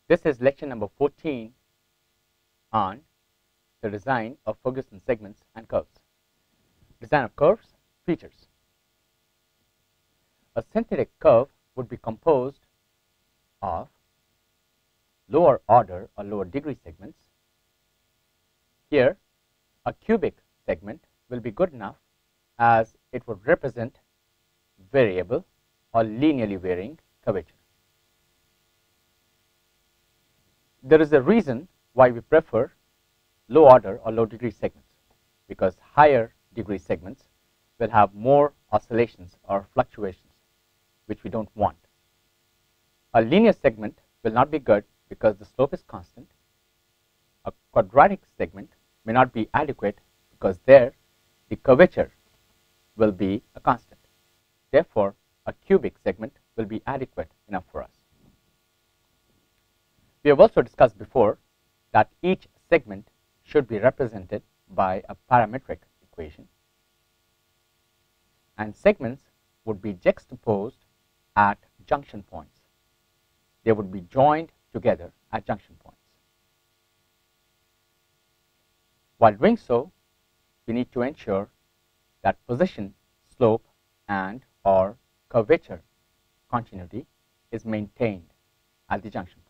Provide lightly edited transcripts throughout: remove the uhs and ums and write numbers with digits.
This is lecture number 14 on the design of Ferguson segments and curves. Design of curves, features. A synthetic curve would be composed of lower order or lower degree segments. Here, a cubic segment will be good enough as it would represent variable or linearly varying curvature. There is a reason why we prefer low order or low degree segments, because higher degree segments will have more oscillations or fluctuations, which we don't want. A linear segment will not be good because the slope is constant. A quadratic segment may not be adequate because there the curvature will be a constant. Therefore, a cubic segment will be adequate enough for us. We have also discussed before that each segment should be represented by a parametric equation, and segments would be juxtaposed at junction points. They would be joined together at junction points. While doing so, we need to ensure that position, slope, and or curvature continuity is maintained at the junction points.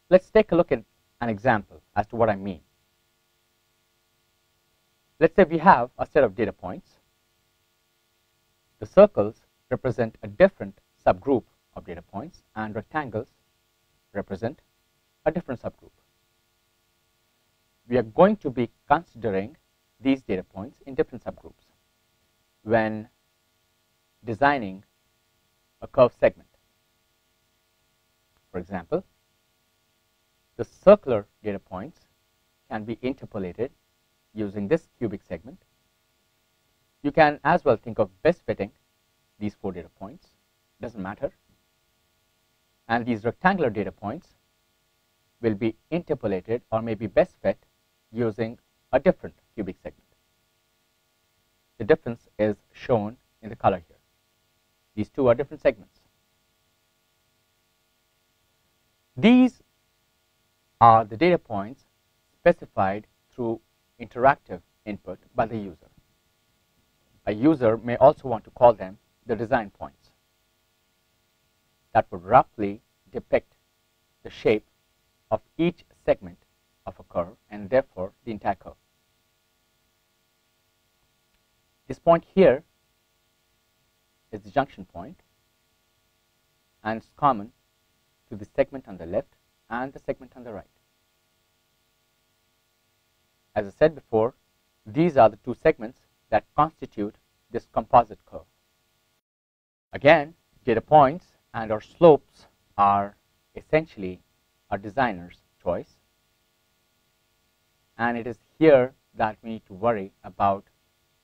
Let's take a look at an example as to what I mean. Let's say we have a set of data points. The circles represent a different subgroup of data points, and rectangles represent a different subgroup. We are going to be considering these data points in different subgroups when designing a curved segment. For example, the circular data points can be interpolated using this cubic segment. You can as well think of best fitting these 4 data points, doesn't matter. And these rectangular data points will be interpolated or maybe best fit using a different cubic segment. The difference is shown in the color here. These two are different segments. These are the data points specified through interactive input by the user. A user may also want to call them the design points. That would roughly depict the shape of each segment of a curve and therefore the entire curve. This point here is the junction point, and it's common to the segment on the left and the segment on the right. As I said before, these are the two segments that constitute this composite curve. Again, data points and our slopes are essentially a designer's choice, and it is here that we need to worry about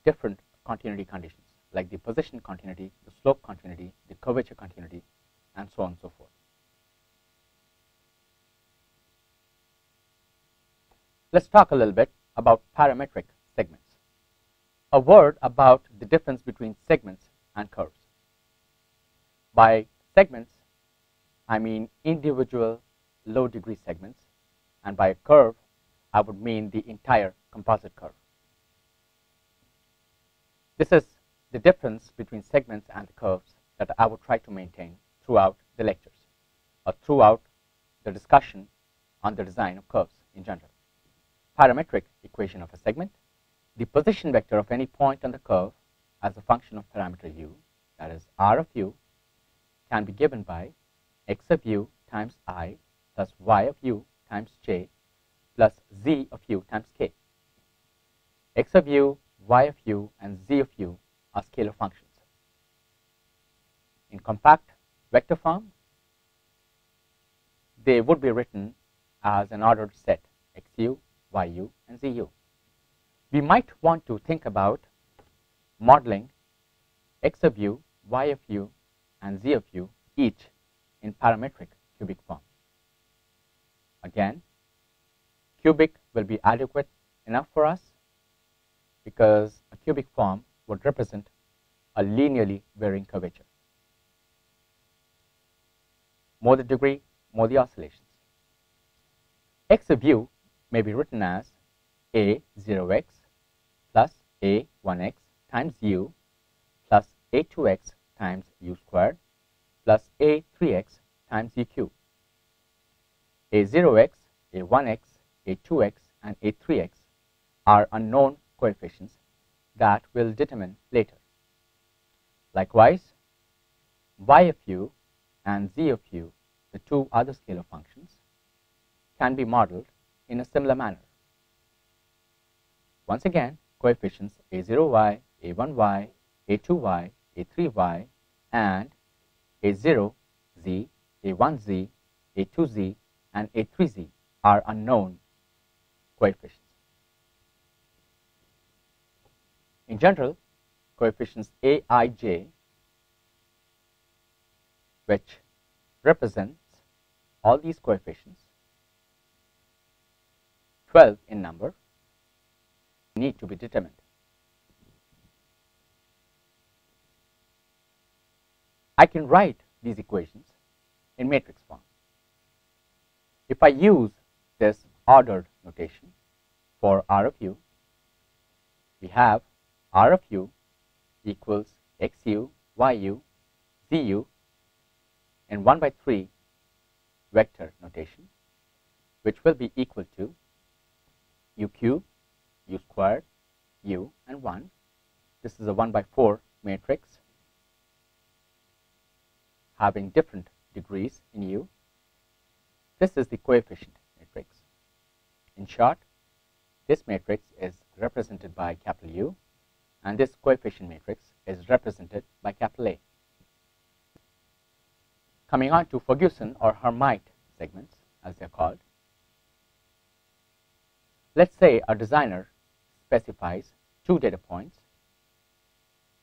different continuity conditions like the position continuity, the slope continuity, the curvature continuity, and so on and so forth. Let's talk a little bit about parametric segments. A word about the difference between segments and curves. By segments, I mean individual low degree segments, and by a curve, I would mean the entire composite curve. This is the difference between segments and the curves that I would try to maintain throughout the lectures or throughout the discussion on the design of curves in general. Parametric equation of a segment: the position vector of any point on the curve as a function of parameter u, that is r of u, can be given by x of u times I plus y of u times j plus z of u times k. X of u, y of u, and z of u are scalar functions. In compact vector form, they would be written as an ordered set xu, yu, and zu. We might want to think about modeling x of u, y of u, and z of u each in parametric cubic form. Again, cubic will be adequate enough for us because a cubic form would represent a linearly varying curvature. more the degree, more the oscillations. X of u may be written as a0x plus a1x times u plus a2x times u squared plus a3x times u cubed. A0x, a1x, a2x, and a3x are unknown coefficients that we'll determine later. Likewise, y of u and z of u, the two other scalar functions, can be modeled in a similar manner. Once again, coefficients a0y, a1y, a2y, a3y, and a0z, a1z, a2z, and a3z are unknown coefficients. In general, coefficients aij, which represents all these coefficients, 12 in number, need to be determined. I can write these equations in matrix form. If I use this ordered notation for R of u, we have R of u equals xu, yu, zu in 1 by 3 vector notation, which will be equal to u cubed, u squared, u, and 1. This is a 1 by 4 matrix having different degrees in u. This is the coefficient matrix. In short, this matrix is represented by capital U, and this coefficient matrix is represented by capital A. Coming on to Ferguson or Hermite segments, as they are called. Let's say a designer specifies two data points,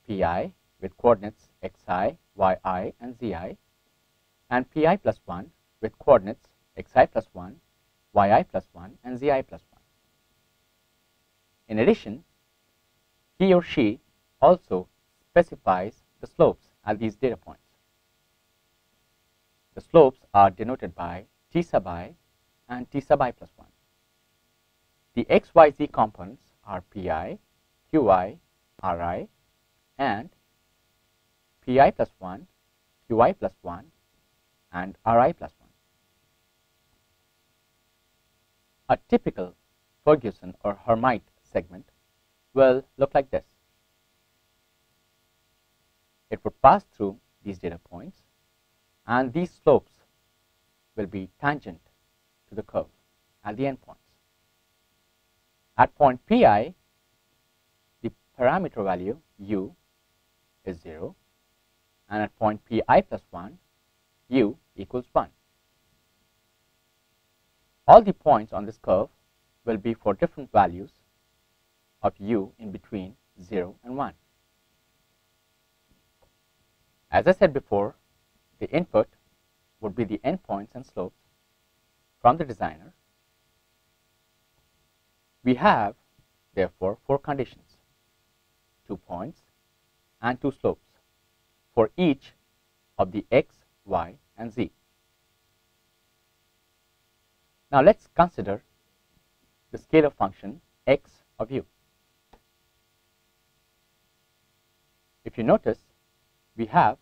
pi with coordinates xi, yi, and zi, and pi plus 1 with coordinates xi plus 1, yi plus 1, and zi plus 1. In addition, he or she also specifies the slopes at these data points. The slopes are denoted by t sub I and t sub I plus 1. The xyz components are pi, qi, ri, and pi plus 1, qi plus 1, and ri plus 1. A typical Ferguson or Hermite segment will look like this. It would pass through these data points, and these slopes will be tangent to the curve at the endpoints. At point pi, the parameter value u is 0, and at point pi plus 1, u equals 1. All the points on this curve will be for different values of u in between 0 and 1. As I said before, the input would be the endpoints and slopes from the designer. We have, therefore, 4 conditions, 2 points and 2 slopes for each of the x, y, and z. Now let's consider the scalar function x of u. If you notice, we have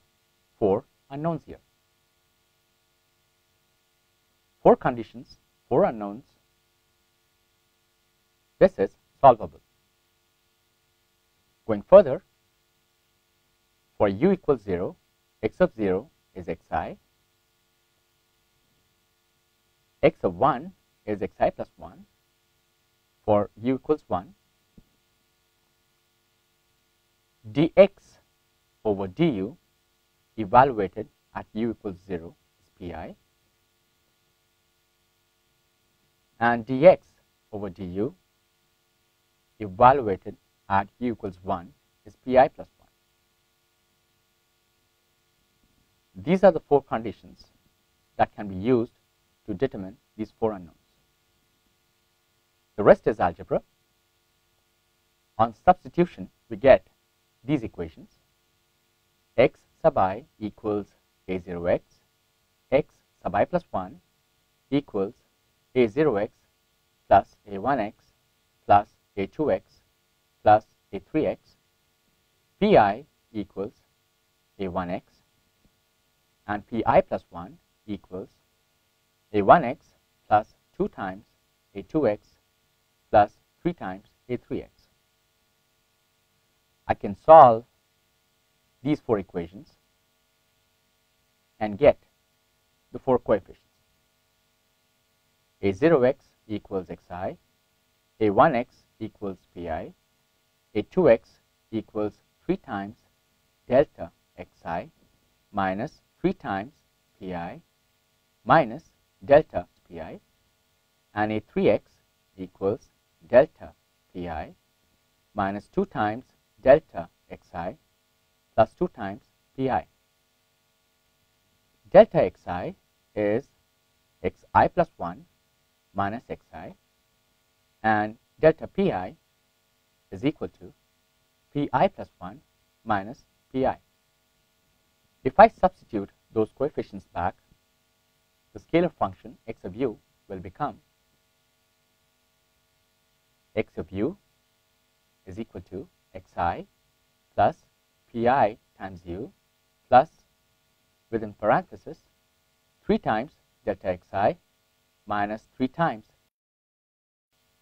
4 unknowns here. 4 conditions, 4 unknowns. This is solvable. Going further, for u equals 0, x of 0 is xi, x of 1 is xi plus 1 for u equals 1, dx over du evaluated at u equals 0 is pi, and dx over du evaluated at u equals 1 is pi plus 1. These are the 4 conditions that can be used to determine these 4 unknowns. The rest is algebra. On substitution, we get these equations. X sub I equals a0x, x sub I plus 1 equals a0x plus a1x plus a2x plus a3x. Pi equals a1x, and pi plus 1 equals a1x plus 2 times a2x plus 3 times a3x. I can solve these 4 equations and get the 4 coefficients. A0x equals xi, a1x equals pi, a2x equals 3 times delta xi minus 3 times pi minus delta pi, and a3x equals delta pi minus 2 times delta xi plus 2 times pi. Delta xi is xi plus 1 minus xi, and delta pi is equal to pi plus 1 minus pi. If I substitute those coefficients back, the scalar function x of u will become x of u is equal to xi plus pi times u plus, within parenthesis, 3 times delta xi minus 3 times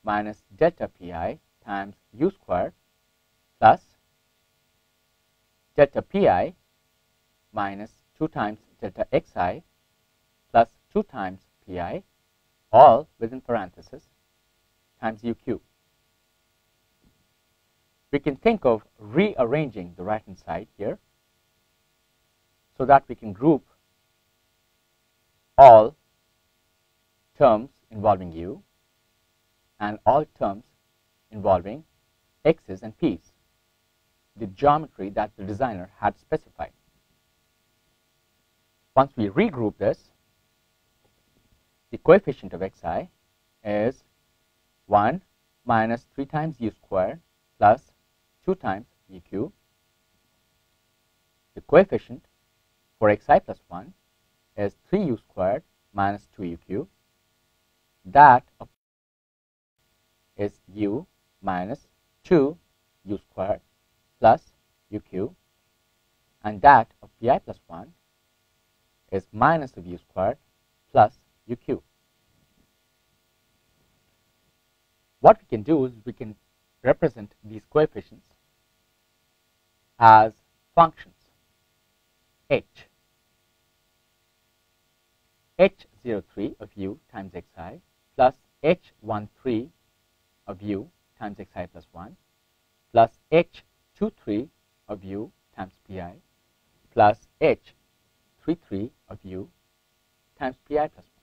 minus delta pi times u squared plus delta pi minus 2 times delta xi plus 2 times pi, all within parenthesis, times u cubed. We can think of rearranging the right hand side here so that we can group all terms involving u and all terms involving x's and p's, the geometry that the designer had specified. Once we regroup this, the coefficient of xi is 1 minus 3 times u squared plus 2 times u cubed. The coefficient for xi plus 1 is 3u squared minus 2u cubed. That is u minus 2u squared plus u cubed, and that of pi plus 1 is minus of u squared plus u cubed. What we can do is we can represent these coefficients as functions h. h03 of u times xi plus h13 of u times xi plus 1 plus h23 of u times pi plus h33 of u times pi plus 1.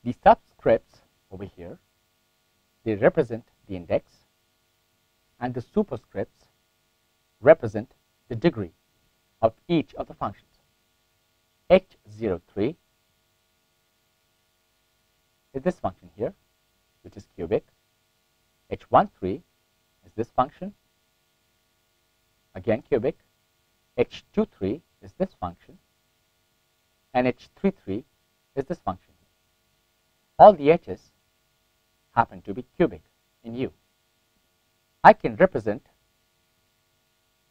The subscripts over here, they represent the index, and the superscripts represent the degree of each of the functions. h03 is this function here, which is cubic. h13 is this function, again cubic. h23 is this function, and h33 is this function. All the h's happen to be cubic in U. I can represent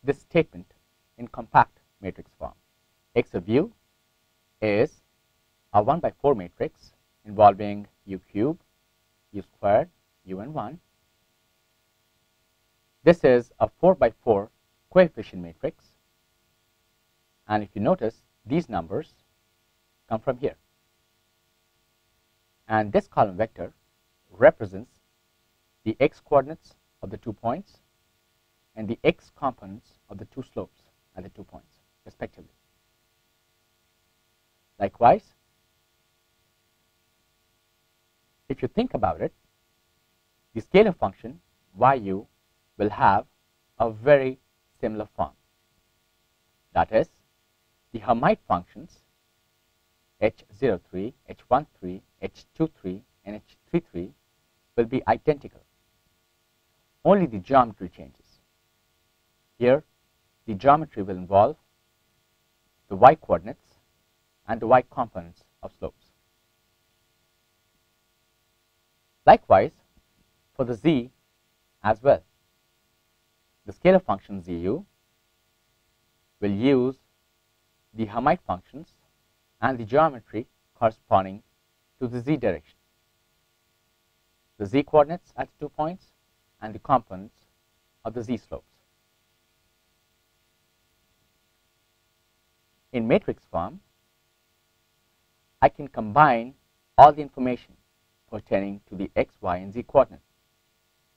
this statement in compact matrix form. X of U is a 1 by 4 matrix involving U cubed, U squared, U and 1. This is a 4 by 4 coefficient matrix, and if you notice, these numbers come from here. And this column vector represents the x coordinates of the 2 points and the x components of the 2 slopes at the 2 points, respectively. Likewise, if you think about it, the scalar function yu will have a very similar form. That is, the Hermite functions h03, h13, h23, and h33 will be identical. Only the geometry changes. Here, the geometry will involve the y coordinates and the y components of slopes. Likewise, for the z as well, the scalar function zu will use the Hermite functions and the geometry corresponding to the z direction, the z coordinates at the 2 points and the components of the z slopes. In matrix form, I can combine all the information pertaining to the x, y, and z coordinates.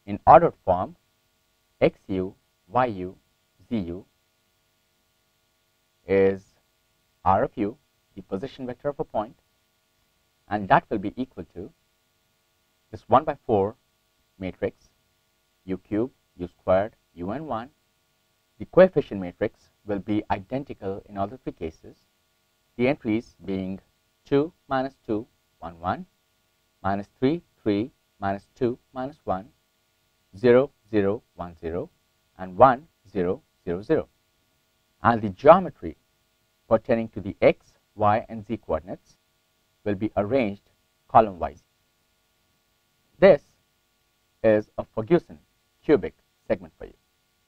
In ordered form, xu, yu, zu is r of u, the position vector of a point, and that will be equal to this 1 by 4 matrix u cube, u squared, un1. The coefficient matrix will be identical in all the 3 cases, the entries being 2, minus 2, 1, 1, minus 3, 3, minus 2, minus 1, 0, 0, 1, 0, and 1, 0, 0, 0. And the geometry pertaining to the x, y, and z coordinates will be arranged column-wise. This is a Ferguson cubic segment for you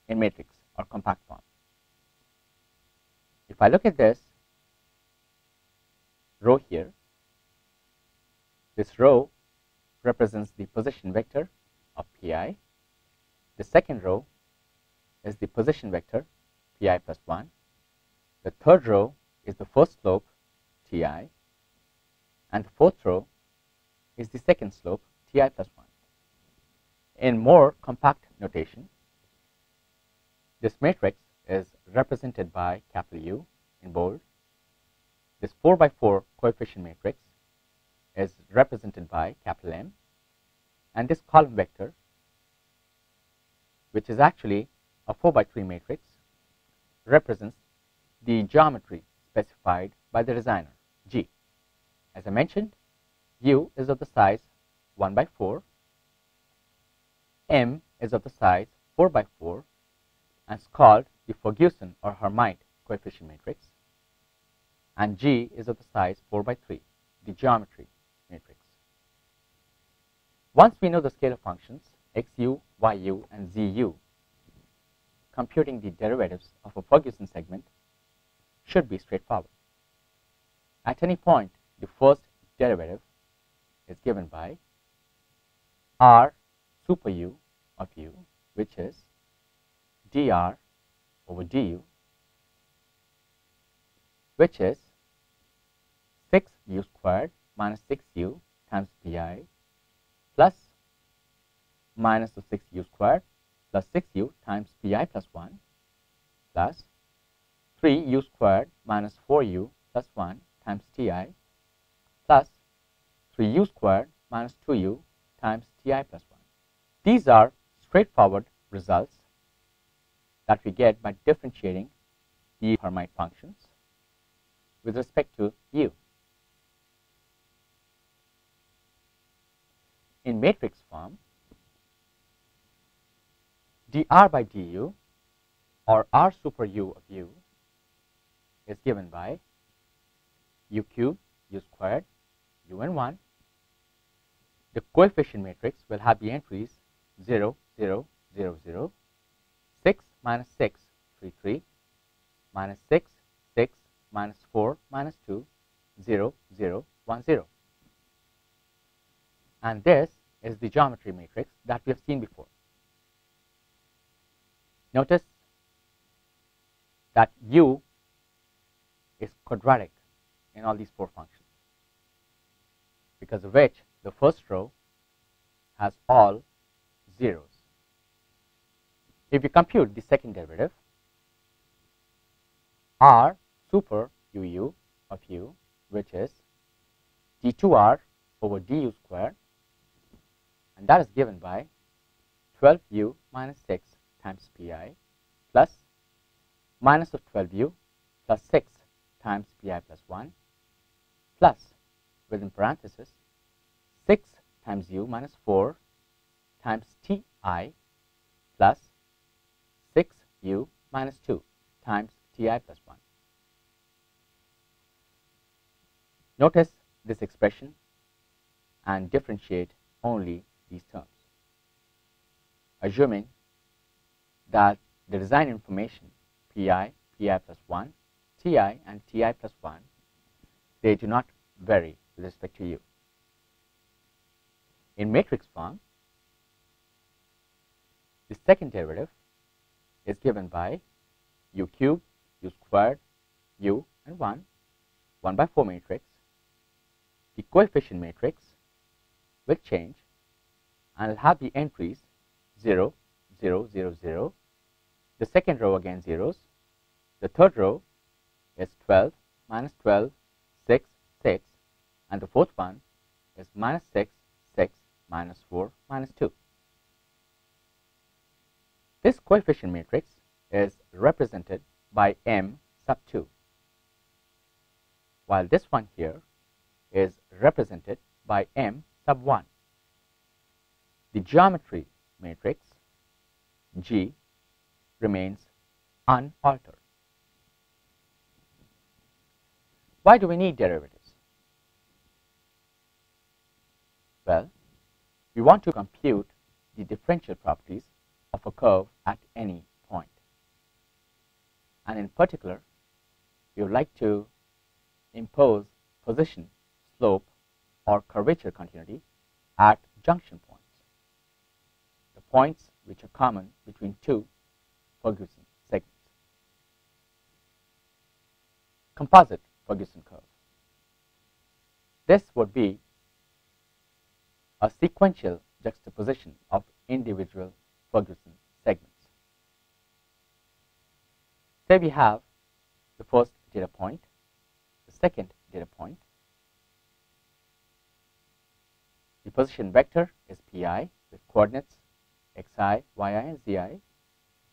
in matrix or compact form. If I look at this row here, this row represents the position vector of pi. The second row is the position vector pi plus 1. The third row is the first slope ti, and the fourth row is the second slope ti plus 1. In more compact notation, this matrix is represented by capital U in bold. This 4 by 4 coefficient matrix is represented by capital M, and this column vector, which is actually a 4 by 3 matrix, represents the geometry specified by the designer, G. As I mentioned, U is of the size 1 by 4, M is of the size 4 by 4, and is called the Ferguson or Hermite coefficient matrix, and G is of the size 4 by 3, the geometry matrix. Once we know the scalar functions xu, yu, and zu, computing the derivatives of a Ferguson segment should be straightforward. At any point, the first derivative is given by r super u of u, which is dr over du, which is 6u squared minus 6u times pi plus minus of 6u squared plus 6u times pi plus 1 plus 3u squared minus 4u plus 1 times ti plus 3u squared minus 2u times ti plus 1. These are straightforward results that we get by differentiating the Hermite functions with respect to u. In matrix form, dr by du or r super u of u is given by u cube, u squared, un1. The coefficient matrix will have the entries 0, 0, 0, 0, 6, minus 6, 3, 3, minus 6, 6, minus 4, minus 2, 0, 0, 1, 0. And this is the geometry matrix that we have seen before. Notice that u is quadratic in all these 4 functions, because of which the first row has all zeros. If you compute the second derivative, r super uu of u, which is d2r over du squared, and that is given by 12u minus 6 times pi plus minus of 12u plus 6 times pi plus 1 plus, within parenthesis, 6 times u minus 4 times ti plus 6u minus 2 times ti plus 1. Notice this expression and differentiate only these terms, assuming that the design information Pi, Pi plus 1, Ti and Ti plus 1, they do not vary with respect to U. In matrix form, the second derivative is given by U cubed, U squared, U and 1, 1 by 4 matrix. The coefficient matrix will change and will have the entries 0, 0, 0, 0. The second row again zeros. The third row is 12, minus 12, 6, 6. And the fourth one is minus 6, 6, minus 4, minus 2. This coefficient matrix is represented by M sub 2, while this one here is represented by M sub 1. The geometry matrix G remains unaltered. Why do we need derivatives? Well, we want to compute the differential properties of a curve at any point. And in particular, we would like to impose position, slope, or curvature continuity at junction points, the points which are common between two Ferguson segments. Composite Ferguson curve. This would be a sequential juxtaposition of individual Ferguson segments. Say we have the first data point, the second data point. The position vector is Pi with coordinates xi, yi, and zi.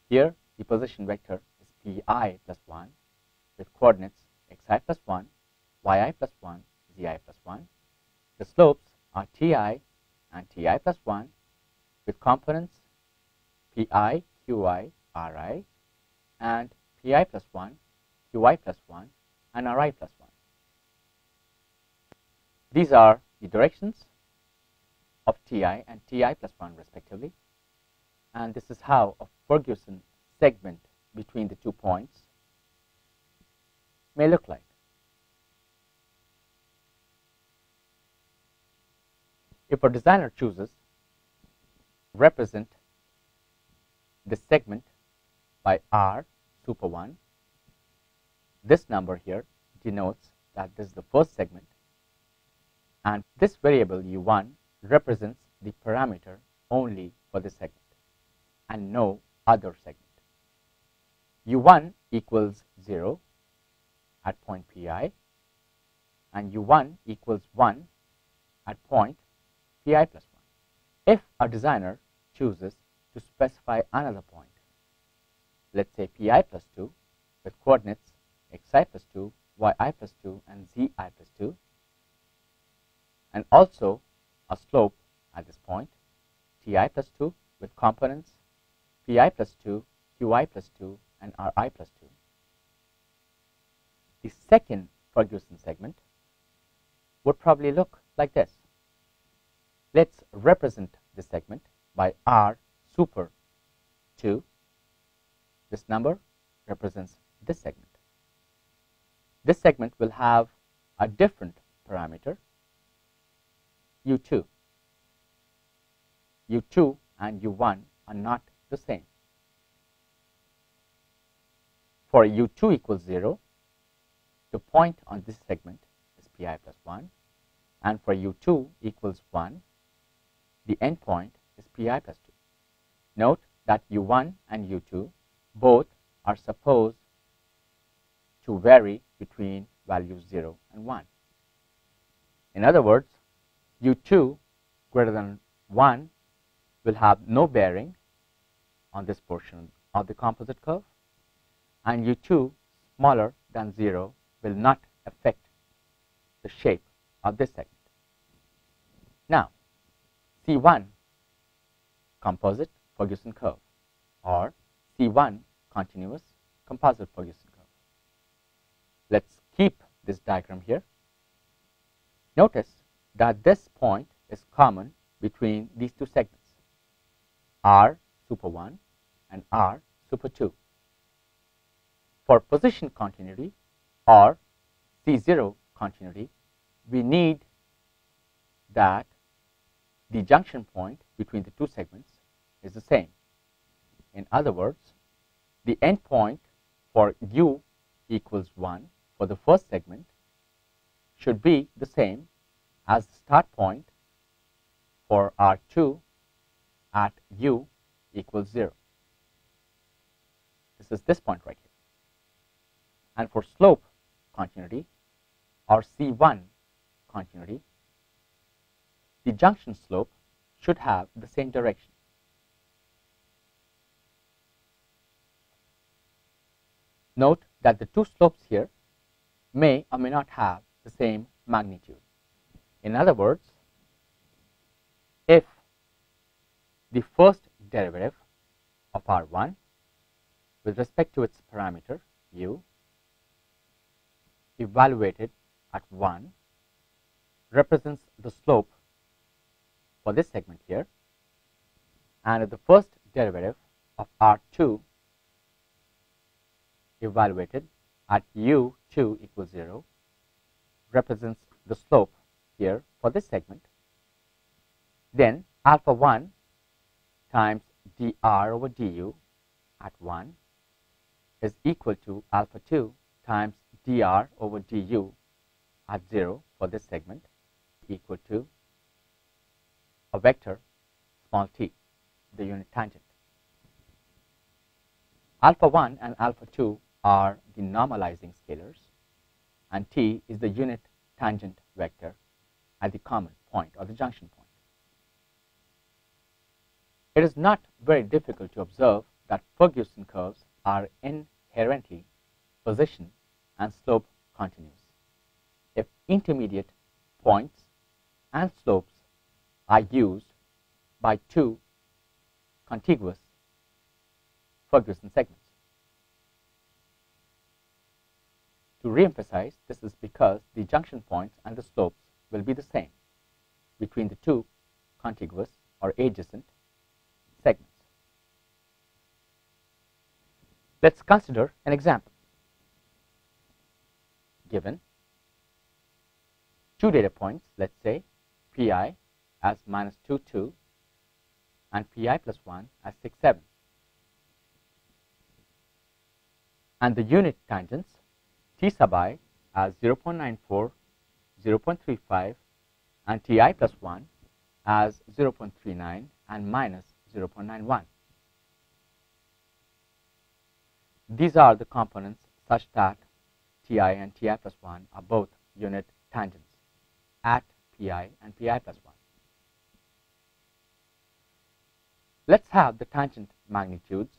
Here, the position vector is Pi plus 1 with coordinates xi plus 1, yi plus 1, zi plus 1. The slopes are Ti and Ti plus 1 with components Pi, Qi, Ri, and Pi plus 1, Qi plus 1, and Ri plus 1. These are the directions of Ti and Ti plus 1 respectively, and this is how a Ferguson segment between the 2 points may look like. If a designer chooses to represent this segment by R super 1, this number here denotes that this is the first segment, and this variable U1 represents the parameter only for this segment and no other segment. U1 equals 0 at point Pi, and U1 equals 1 at point Pi plus 1. If a designer chooses to specify another point, let's say Pi plus 2 with coordinates xi plus 2, yi plus 2, and zi plus 2, and also a slope at this point, Ti plus 2 with components Pi plus 2, Qi plus 2, and Ri plus 2. The second Ferguson segment would probably look like this. Let's represent this segment by R super 2. This number represents this segment. This segment will have a different parameter, U2. U2 and U1 are not the same. For U2 equals 0, the point on this segment is Pi plus 1, and for U2 equals 1, the endpoint is Pi plus 2. Note that U1 and U2 both are supposed to vary between values 0 and 1. In other words, U2 greater than 1 will have no bearing on this portion of the composite curve, and U2 smaller than 0 will not affect the shape of this segment. Now, C1 composite Ferguson curve, or C1 continuous composite Ferguson curve. Let's keep this diagram here. Notice that this point is common between these two segments, R super 1 and R super 2. For position continuity or C0 continuity, we need that the junction point between the two segments is the same. In other words, the endpoint for U equals 1 for the first segment should be the same as the start point for R2 at U equals 0. This is this point right here. And for slope continuity or C1 continuity, the junction slope should have the same direction. Note that the two slopes here may or may not have the same magnitude. In other words, if the first derivative of R1 with respect to its parameter U evaluated at 1 represents the slope for this segment here, and if the first derivative of R2 evaluated at U2 equals 0 represents the slope here for this segment, then alpha 1 times dr over du at 1 is equal to alpha 2 times dr over du at 0 for this segment, equal to a vector small t, the unit tangent. Alpha 1 and alpha 2 are the normalizing scalars, and t is the unit tangent vector at the common point or the junction point. It is not very difficult to observe that Ferguson curves are inherently position and slope continuous if intermediate points and slopes are used by two contiguous Ferguson segments. To reemphasize, this is because the junction points and the slopes will be the same between the two contiguous or adjacent segments. Let's consider an example. Given two data points, let's say pi as minus 2, 2 and pi plus 1 as 6, 7. And the unit tangents t sub I as 0.94, 0.35 and ti plus 1 as 0.39 and minus 0.91. These are the components such that ti and ti plus 1 are both unit tangents at pi and pi plus 1. Let's have the tangent magnitudes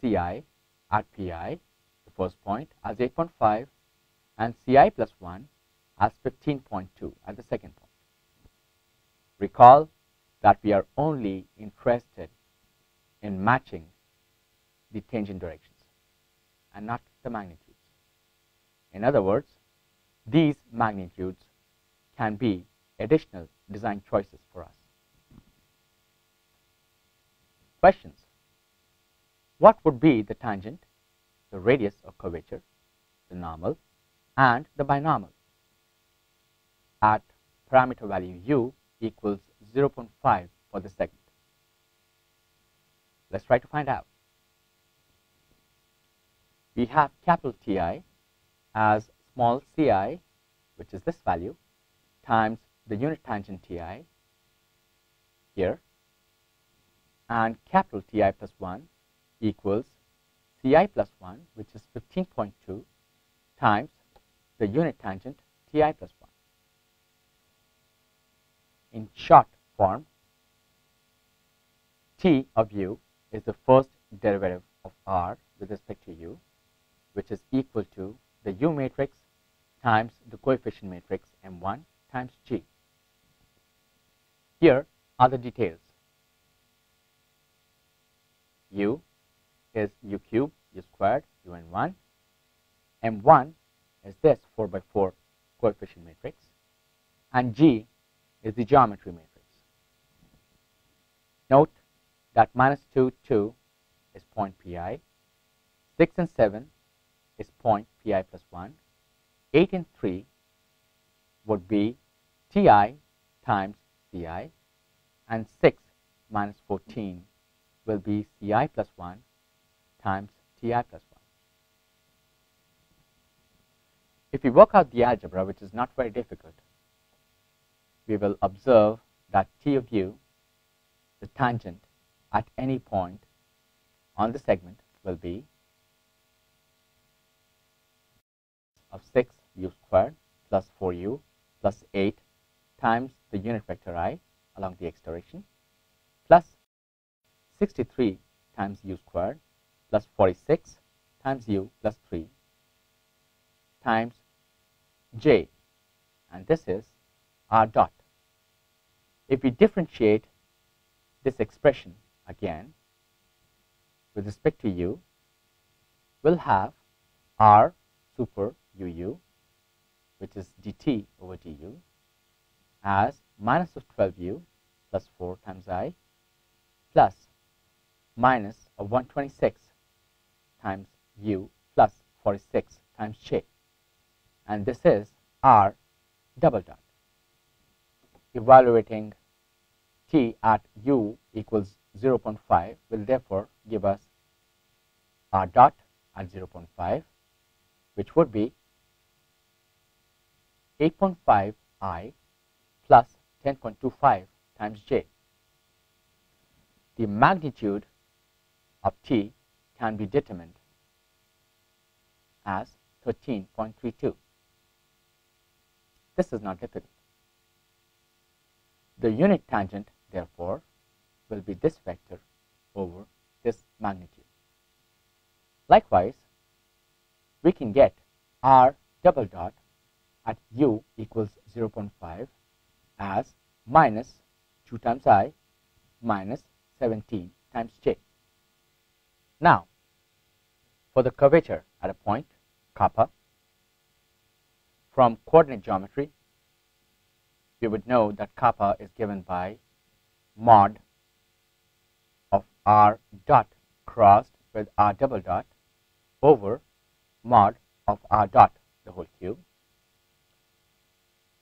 ci at pi, the first point, as 8.5 and ci plus 1 as 15.2 at the second point. Recall that we are only interested in matching the tangent directions and not the magnitudes. In other words, these magnitudes can be additional design choices for us. Questions. What would be the tangent, the radius of curvature, the normal, and the binormal at parameter value u equals 0.5 for the segment? Let's try to find out. We have capital Ti as small ci, which is this value, times the unit tangent Ti here, and capital Ti plus 1 equals Ci plus 1, which is 15.2, times the unit tangent Ti plus 1. In short form, T of u is the first derivative of R with respect to u, which is equal to the u matrix times the coefficient matrix M1 times G. Here are the details. U is u cubed, u squared, un1. M1 is this 4 by 4 coefficient matrix, and G is the geometry matrix. Note that -2, 2 is point pi, 6 and 7 is point pi plus 1, 8 and 3 would be Ti times Ci, and 6 minus 14 will be Ci plus 1 times Ti plus 1. If we work out the algebra, which is not very difficult, we will observe that T of u, the tangent at any point on the segment, will be of 6u squared plus 4u plus 8 times the unit vector I along the x direction plus 63 times u squared plus 46 times u plus 3 times j, and this is r dot. If we differentiate this expression again with respect to u, we'll have r super uu, which is dt over du, as minus of 12u plus 4 times I plus minus of 126 times u plus 46 times j, and this is r double dot. Evaluating t at u equals 0.5 will therefore give us r dot at 0.5, which would be 8.5 I plus 10.25 times j. The magnitude of t can be determined as 13.32. This is not difficult. The unit tangent, therefore, will be this vector over this magnitude. Likewise, we can get r double dot at u equals 0.5 as minus 2 times I minus 17 times j. Now, for the curvature at a point kappa, from coordinate geometry, we would know that kappa is given by mod of r dot crossed with r double dot over mod of r dot the whole cube.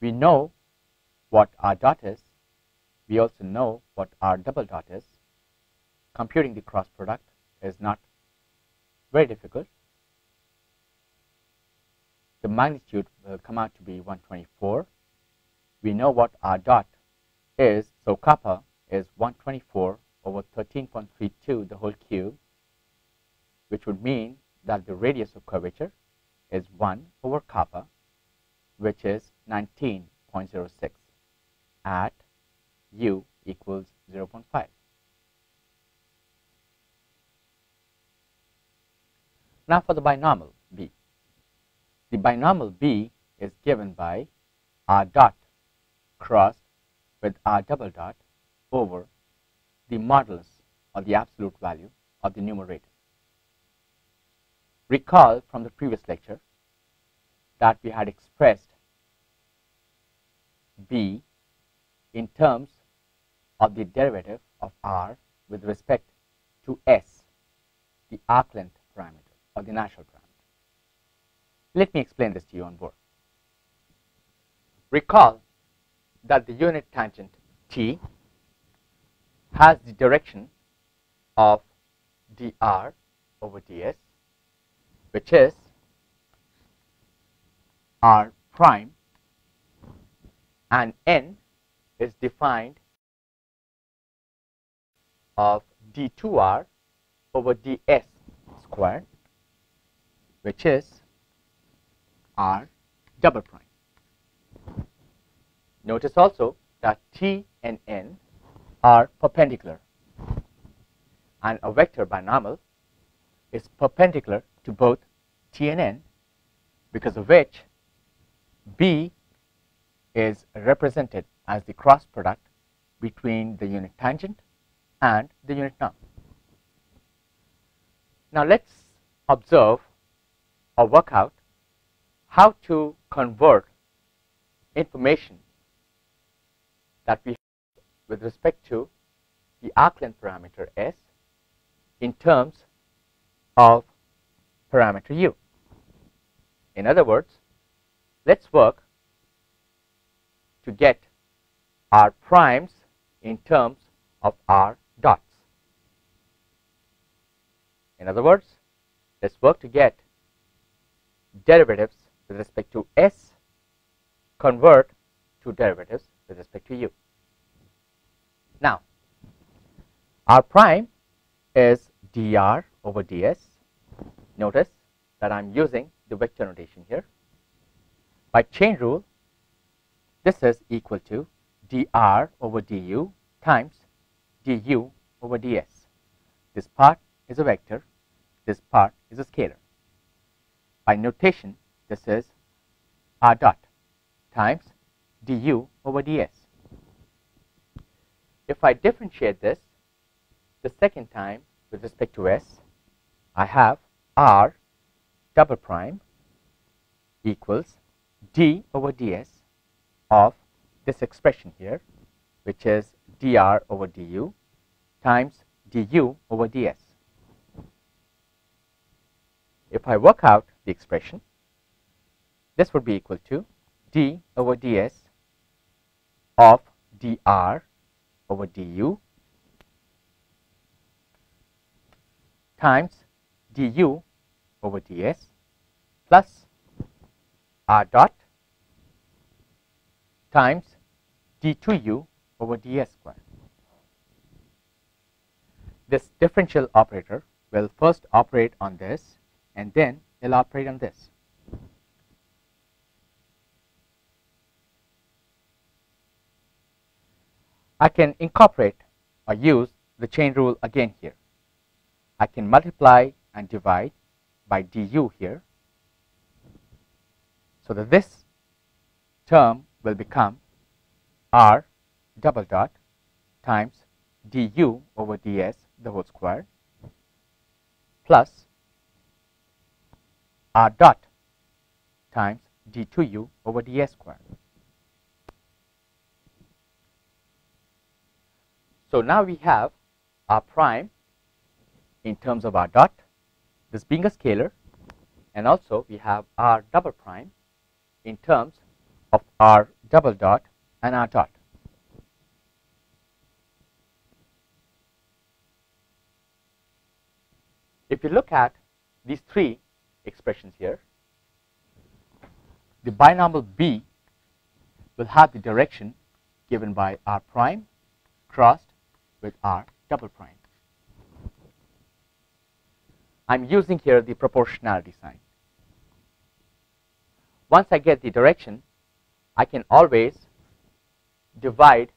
We know what r dot is. We also know what r double dot is. Computing the cross product is not very difficult. The magnitude will come out to be 124. We know what r dot is, so kappa is 124 over 13.32 the whole cube, which would mean that the radius of curvature is 1 over kappa, which is 19.06 at u equals 0.5. Now for the binomial b. The binomial b is given by r dot crossed with r double dot over the modulus or the absolute value of the numerator. Recall from the previous lecture that we had expressed b in terms of the derivative of r with respect to s, the arc length parameter or the natural parameter. Let me explain this to you on board. Recall that the unit tangent t has the direction of dr over ds, which is r prime, and n is defined of d2r over ds squared, which is r double prime. Notice also that t and n are perpendicular, and a vector binomial is perpendicular to both t and n, because of which b is represented as the cross product between the unit tangent and the unit norm. Now let's observe or work out how to convert information that we have with respect to the arc length parameter S in terms of parameter U. In other words, let's work to get our primes in terms of our dots. In other words, let's work to get derivatives with respect to S convert to derivatives with respect to U. Now, our prime is dr over ds. Notice that I'm using the vector notation here. By chain rule, this is equal to dr over du times du over ds. This part is a vector, this part is a scalar. By notation, this is r dot times du over ds. If I differentiate this the second time with respect to s, I have r double prime equals d over ds of this expression here, which is dr over du times du over ds. If I work out the expression, this would be equal to d over ds of dr over du times du over ds plus r dot times d2u over ds squared. This differential operator will first operate on this and then it will operate on this. I can incorporate or use the chain rule again here. I can multiply and divide by du here, so that this term will become r double dot times du over ds the whole square plus r dot times d2u over ds square. So now we have r prime in terms of r dot, this being a scalar, and also we have r double prime in terms of r double dot and r dot. If you look at these three expressions here, the binomial B will have the direction given by r prime crossed with r double prime. I'm using here the proportionality sign. Once I get the direction, I can always divide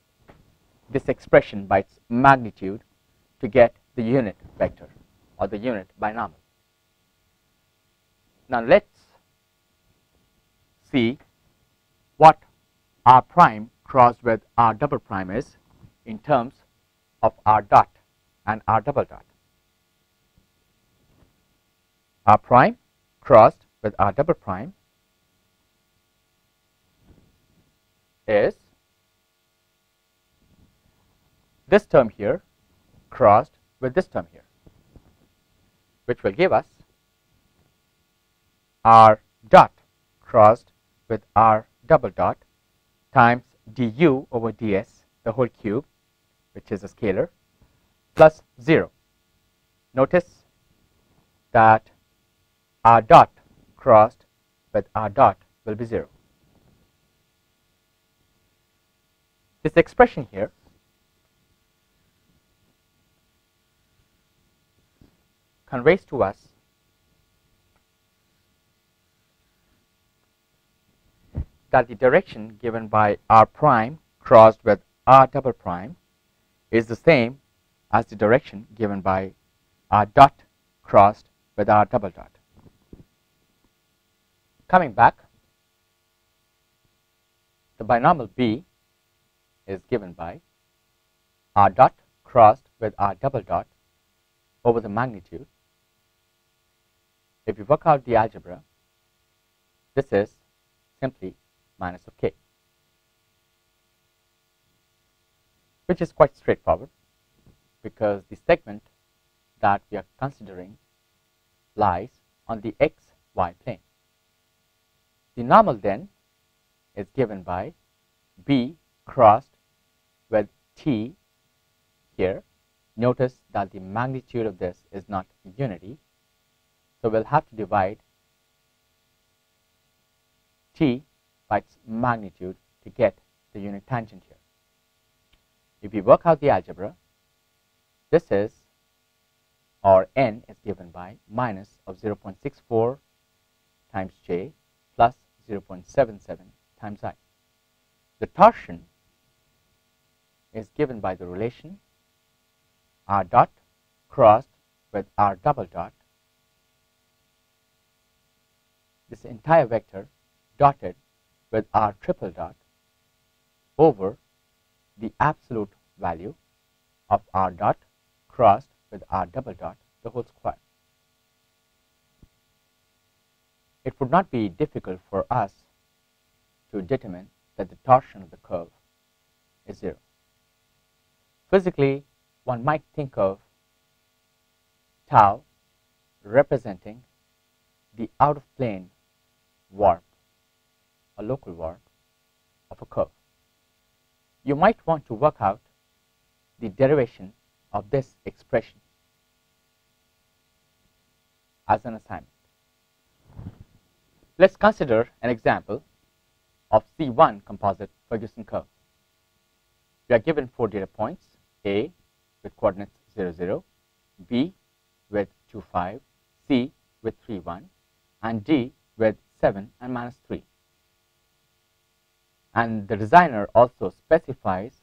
this expression by its magnitude to get the unit vector or the unit binomial. Now let's see what r prime crossed with r double prime is in terms of r dot and r double dot. R prime crossed with r double prime is this term here crossed with this term here, which will give us r dot crossed with r double dot times du over ds the whole cube, which is a scalar, plus 0. Notice that r dot crossed with r dot will be 0. This expression here conveys to us that the direction given by r prime crossed with r double prime is the same as the direction given by r dot crossed with r double dot. Coming back, the binomial B is given by r dot crossed with r double dot over the magnitude. If you work out the algebra, this is simply minus of k. which is quite straightforward because the segment that we are considering lies on the xy plane. The normal then is given by B crossed with T here. Notice that the magnitude of this is not unity, so we'll have to divide T by its magnitude to get the unit tangent here. If we work out the algebra, this is, or n is given by minus of 0.64 times j plus 0.77 times I. The torsion is given by the relation r dot crossed with r double dot, this entire vector dotted with r triple dot over the absolute value of r dot crossed with r double dot the whole square. It would not be difficult for us to determine that the torsion of the curve is 0. Physically, one might think of tau representing the out of plane warp, a local warp of a curve. You might want to work out the derivation of this expression as an assignment. Let's consider an example of C1 composite Ferguson curve. We are given 4 data points: A with coordinates 0, 0, B with 2, 5, C with 3, 1, and D with 7 and minus 3. And the designer also specifies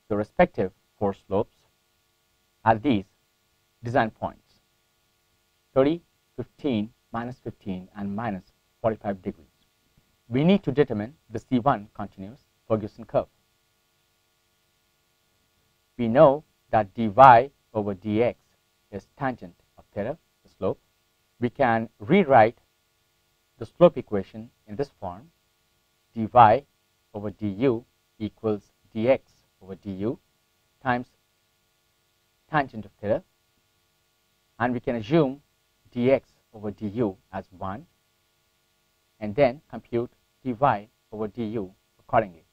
the respective 4 slopes at these design points: 30, 15, minus 15, and minus 45 degrees. We need to determine the C1 continuous Ferguson curve. We know that dy over dx is tangent of theta, the slope. We can rewrite the slope equation in this form: dy over du equals dx over du times tangent of theta, and we can assume dx over du as 1 and then compute dy over du accordingly.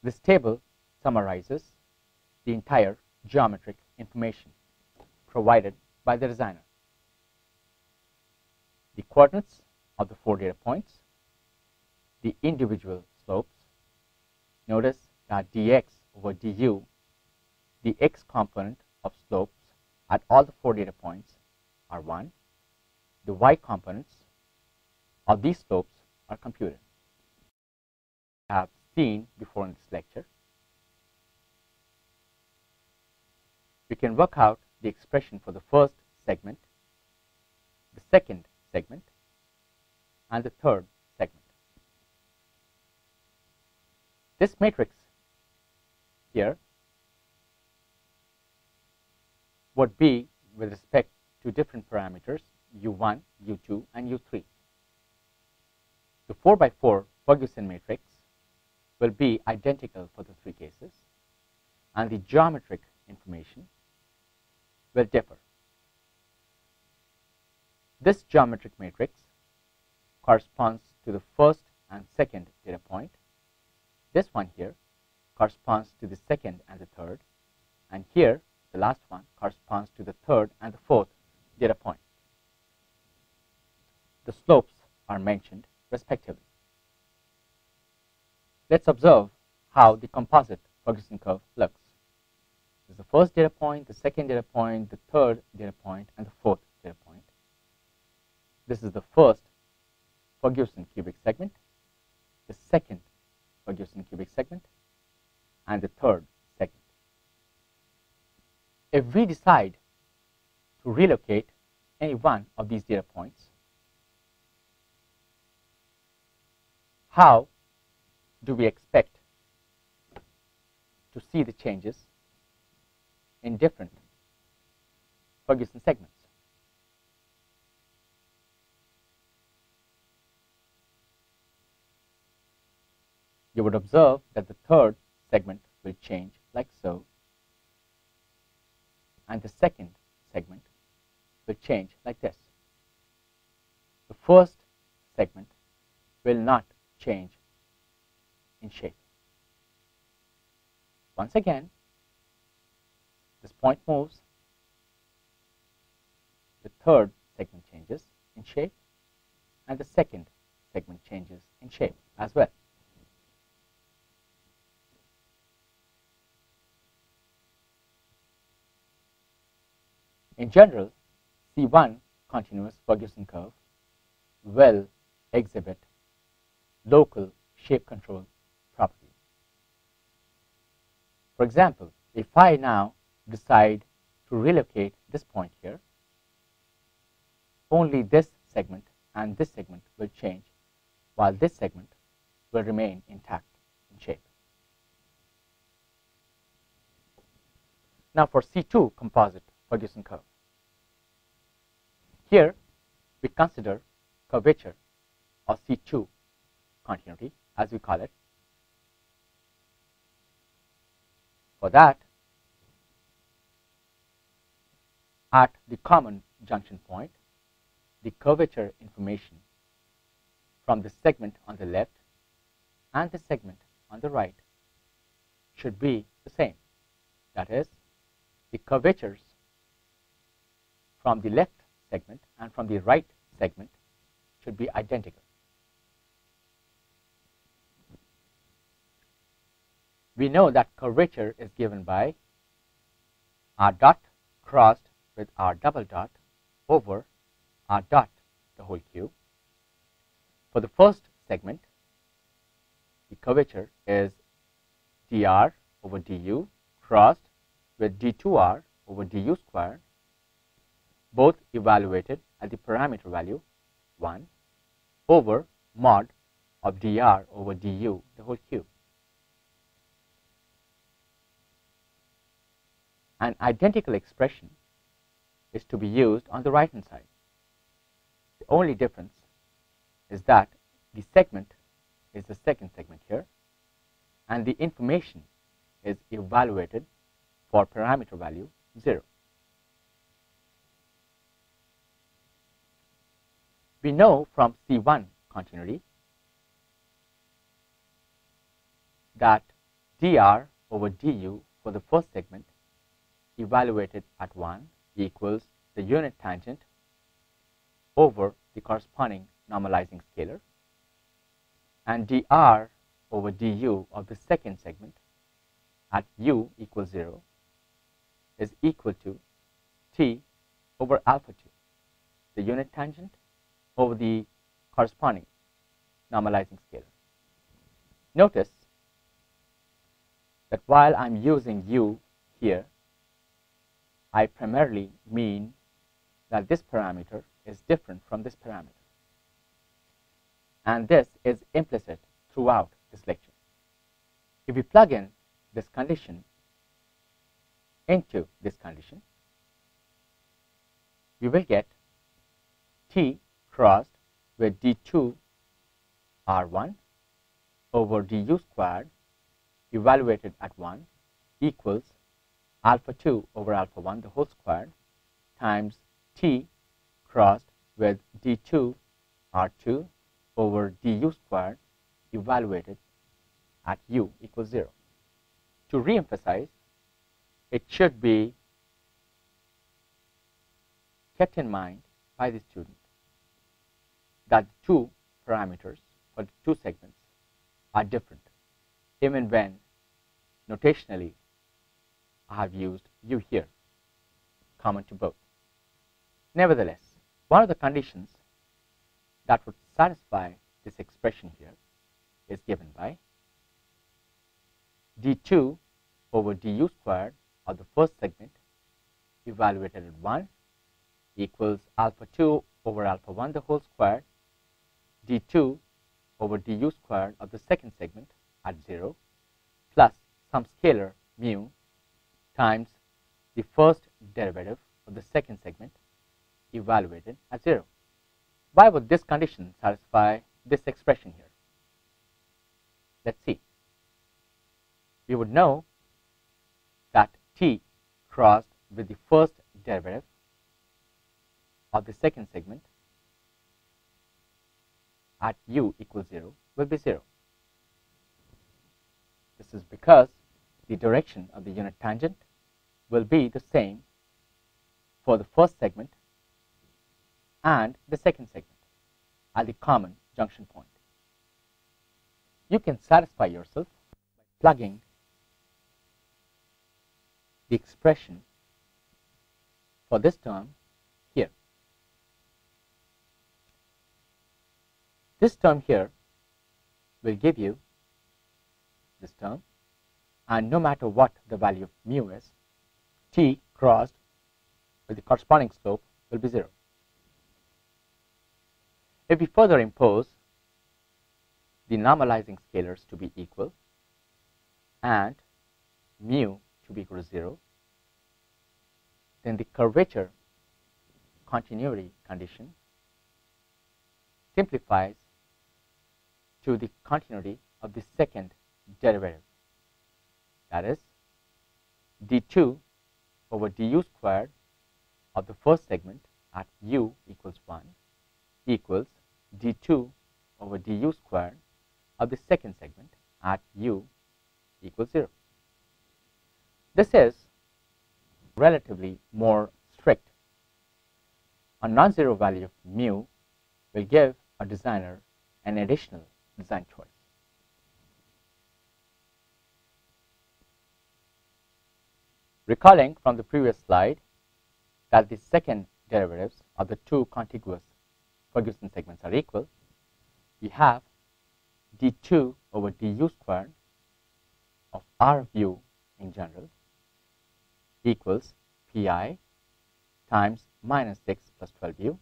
This table summarizes the entire geometric information provided by the designer: the coordinates of the 4 data points, the individual slopes. Notice that dx over du, the x component of slopes at all the 4 data points, are 1. The y components of these slopes are computed. We have seen before in this lecture. We can work out the expression for the first segment, the second segment, and the third segment. This matrix here would be with respect to different parameters u1, u2, and u3. The 4 by 4 Ferguson matrix will be identical for the 3 cases, and the geometric information will differ. This geometric matrix corresponds to the first and second data point. This one here corresponds to the second and the third, and here the last one corresponds to the third and the fourth data point. The slopes are mentioned respectively. Let's observe how the composite Ferguson curve looks. This is the first data point, the second data point, the third data point, and the fourth data point. This is the first Ferguson cubic segment, the second Ferguson cubic segment, and the third segment. If we decide to relocate any one of these data points, how do we expect to see the changes in different Ferguson segments? you would observe that the third segment will change like so, and the second segment will change like this. The first segment will not change in shape. Once again, this point moves, the third segment changes in shape, and the second segment changes in shape as well. In general, C1 continuous Ferguson curve will exhibit local shape control properties. For example, if I now decide to relocate this point here, only this segment and this segment will change, while this segment will remain intact in shape. Now for C2 composite Ferguson curve. Here we consider curvature or C2 continuity, as we call it. For that, at the common junction point, the curvature information from the segment on the left and the segment on the right should be the same. That is, the curvatures from the left segment and from the right segment should be identical. We know that curvature is given by r dot crossed with r double dot over r dot the whole cube. For the first segment, the curvature is dr over du crossed with d2r over du squared, both evaluated at the parameter value 1 over mod of dr over du the whole cube. An identical expression is to be used on the right hand side. The only difference is that the segment is the second segment here, and the information is evaluated for parameter value 0. We know from C1 continuity that dr over du for the first segment evaluated at 1 equals the unit tangent over the corresponding normalizing scalar, and dr over du of the second segment at u equals 0 is equal to t over alpha 2, the unit tangent over the corresponding normalizing scalar. Notice that while I'm using u here, I primarily mean that this parameter is different from this parameter. And this is implicit throughout this lecture. If we plug in this condition into this condition, we will get t crossed with d2 r1 over du squared evaluated at 1 equals alpha 2 over alpha 1 the whole squared times t crossed with d2 r2 over du squared evaluated at u equals 0. To re-emphasize, it should be kept in mind by the student that the two parameters for the two segments are different, even when notationally I have used u here, common to both. Nevertheless, one of the conditions that would satisfy this expression here is given by d2 over du squared of the first segment evaluated at 1 equals alpha 2 over alpha 1 the whole squared d2 over du squared of the second segment at 0 plus some scalar mu times the first derivative of the second segment evaluated at 0. Why would this condition satisfy this expression here? Let's see. we would know that t crossed with the first derivative of the second segment at u equals 0 will be 0. This is because the direction of the unit tangent will be the same for the first segment and the second segment at the common junction point. You can satisfy yourself by plugging the expression for this term here. This term here will give you this term, and no matter what the value of mu is, t crossed with the corresponding slope will be 0. If we further impose the normalizing scalars to be equal and mu to be equal to 0, then the curvature continuity condition simplifies to the continuity of the second derivative, that is d2 over du squared of the first segment at u equals 1 equals d2 over du squared of the second segment at u equals 0. This is relatively more strict. A non-zero value of mu will give a designer an additional design choice. Recalling from the previous slide that the second derivatives of the two contiguous Ferguson segments are equal, we have d2 over du squared of r of u in general equals pi times minus 6 plus 12u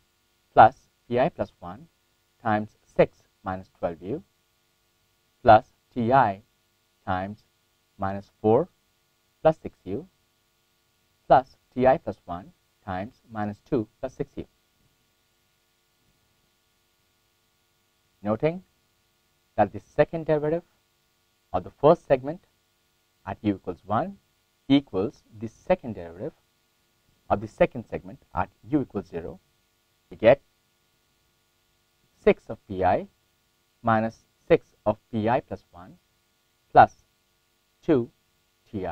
plus pi plus 1 times 6 minus 12u plus ti times minus 4 plus 6u plus ti plus 1 times minus 2 plus 6u. Noting that the second derivative of the first segment at u equals 1 equals the second derivative of the second segment at u equals 0, we get 6 of pi minus 6 of pi plus 1 plus 2 ti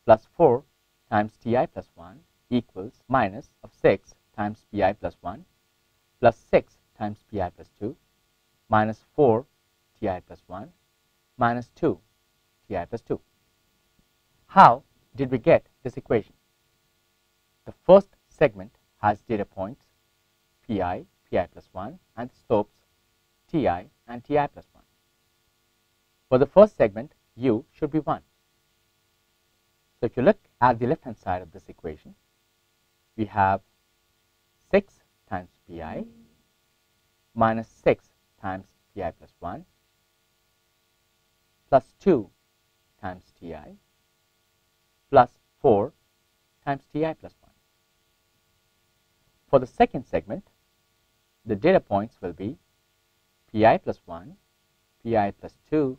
plus 4 times ti plus 1 equals minus of 6 times pi plus 1 plus 6 times pi plus 2 minus 4 ti plus 1 minus 2 ti plus 2. How did we get this equation? The first segment has data points pi, pi plus 1 and slopes ti and ti plus 1. For the first segment, u should be 1. So if you look at the left hand side of this equation, we have 6 times pi minus 6 times pi plus 1 plus 2 times ti plus 4 times ti plus 1. For the second segment, the data points will be pi plus 1, pi plus 2,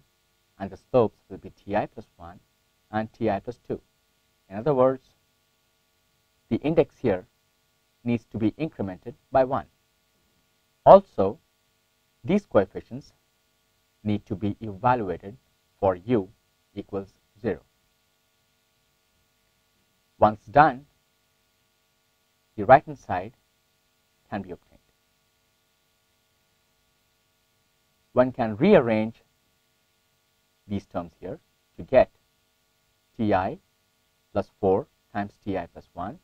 and the slopes will be ti plus 1 and ti plus 2. In other words, the index here needs to be incremented by 1. Also, these coefficients need to be evaluated for u equals 0. Once done, the right hand side can be obtained. One can rearrange these terms here to get ti plus 4 times ti plus 1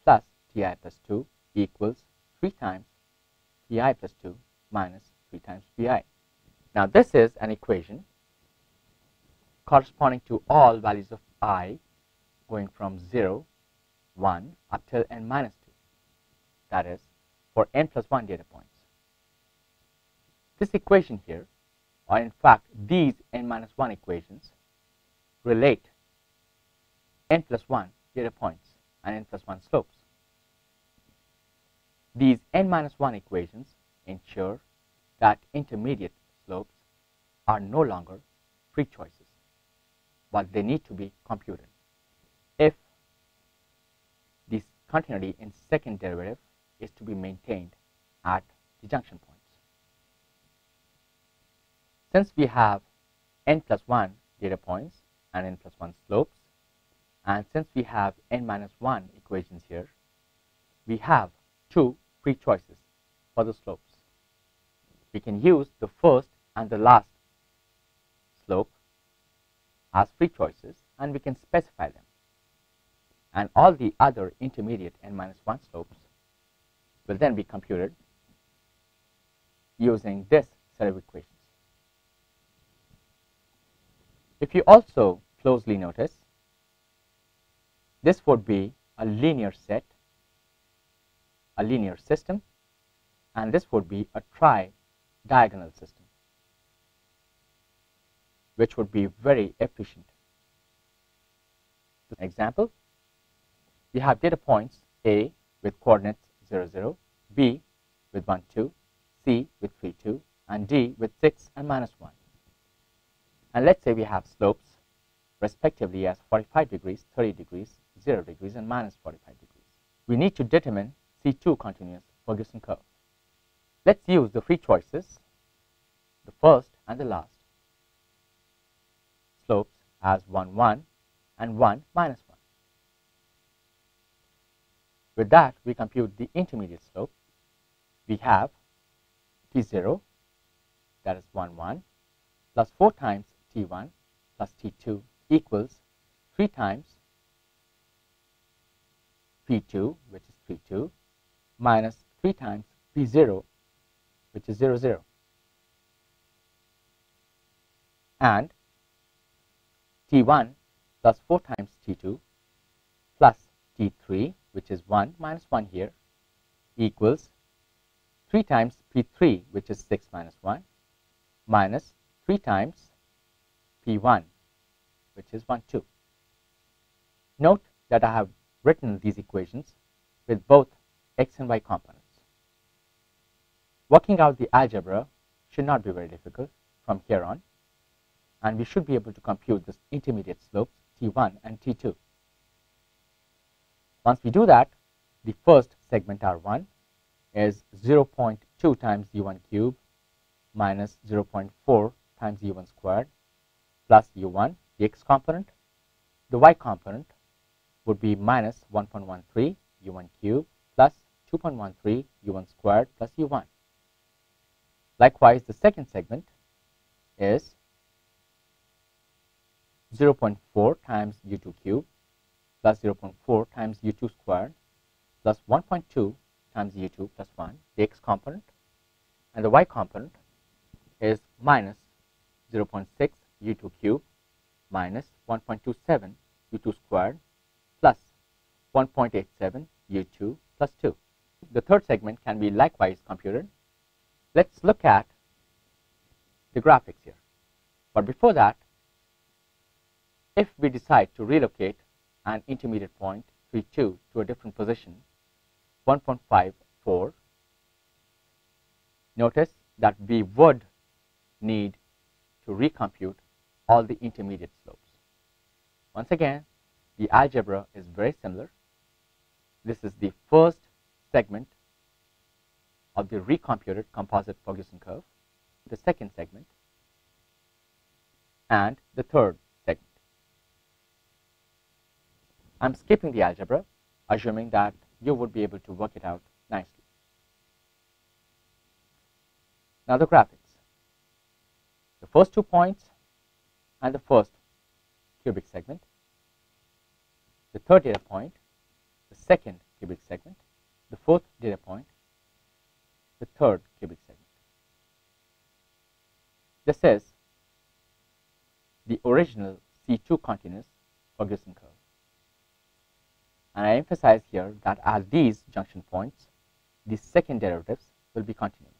plus ti plus 2 equals 3 times pi plus 2 minus 3 times pi. Now this is an equation corresponding to all values of I going from 0, 1 up till n minus 2, that is for n plus 1 data points. This equation here, or in fact these n minus 1 equations, relate n plus 1 data points and n plus 1 slopes. These n minus 1 equations ensure that intermediate slopes are no longer free choices. but they need to be computed if this continuity in second derivative is to be maintained at the junction points. Since we have n plus 1 data points and n plus 1 slopes, and since we have n minus 1 equations here, we have two free choices for the slopes. We can use the first and the last slope as free choices, and we can specify them. And all the other intermediate n minus 1 slopes will then be computed using this set of equations. If you also closely notice, this would be a linear set, a linear system, and this would be a tri-diagonal system, which would be very efficient. For example, we have data points A with coordinates 0, 0, B with 1, 2, C with 3, 2, and D with 6 and minus 1. And let's say we have slopes respectively as 45 degrees, 30 degrees, 0 degrees, and minus 45 degrees. We need to determine C2 continuous Ferguson curve. Let's use the free choices, the first and the last slopes as 1, 1 and 1, minus 1. With that, we compute the intermediate slope. We have T0, that is 1, 1, plus 4 times T1 plus T2 equals 3 times P2, which is 3, 2, minus 3 times P0, which is 0, 0. And T1 plus 4 times T2 plus T3, which is 1 minus 1 here, equals 3 times P3, which is 6 minus 1, minus 3 times P1, which is 1, 2. Note that I have written these equations with both x and y components. Working out the algebra should not be very difficult from here on, and we should be able to compute the intermediate slopes T1 and T2. Once we do that, the first segment R1 is 0.2 times U1 cube minus 0.4 times U1 squared plus U1, the x component. The y component would be minus 1.13 U1 cube plus 2.13 U1 squared plus U1. Likewise, the second segment is 0.4 times U2 cube plus 0.4 times U2 squared plus 1.2 times U2 plus 1, the x component, and the y component is minus 0.6 U2 cube minus 1.27 U2 squared plus 1.87 U2 plus 2. The third segment can be likewise computed. Let's look at the graphics here. But before that, if we decide to relocate an intermediate point 3, 2 to a different position 1.54, notice that we would need to recompute all the intermediate slopes. Once again, the algebra is very similar. This is the first segment of the recomputed composite Ferguson curve, the second segment, and the third segment. I'm skipping the algebra, assuming that you would be able to work it out nicely. Now the graphics. The first 2 points and the first cubic segment, the third data point, the second cubic segment, the fourth data point, the third cubic segment. This is the original C2 continuous Ferguson curve. And I emphasize here that at these junction points, the second derivatives will be continuous.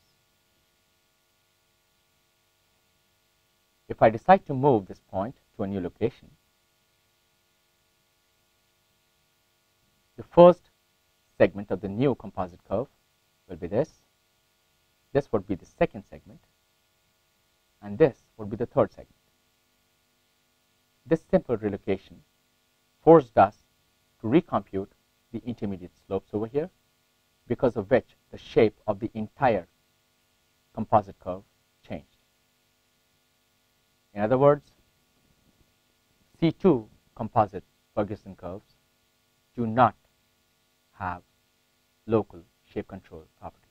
If I decide to move this point to a new location, the first segment of the new composite curve will be this. This would be the second segment, and this would be the third segment. This simple relocation forced us to recompute the intermediate slopes over here, because of which the shape of the entire composite curve changed. In other words, C2 composite Ferguson curves do not have local shape control properties.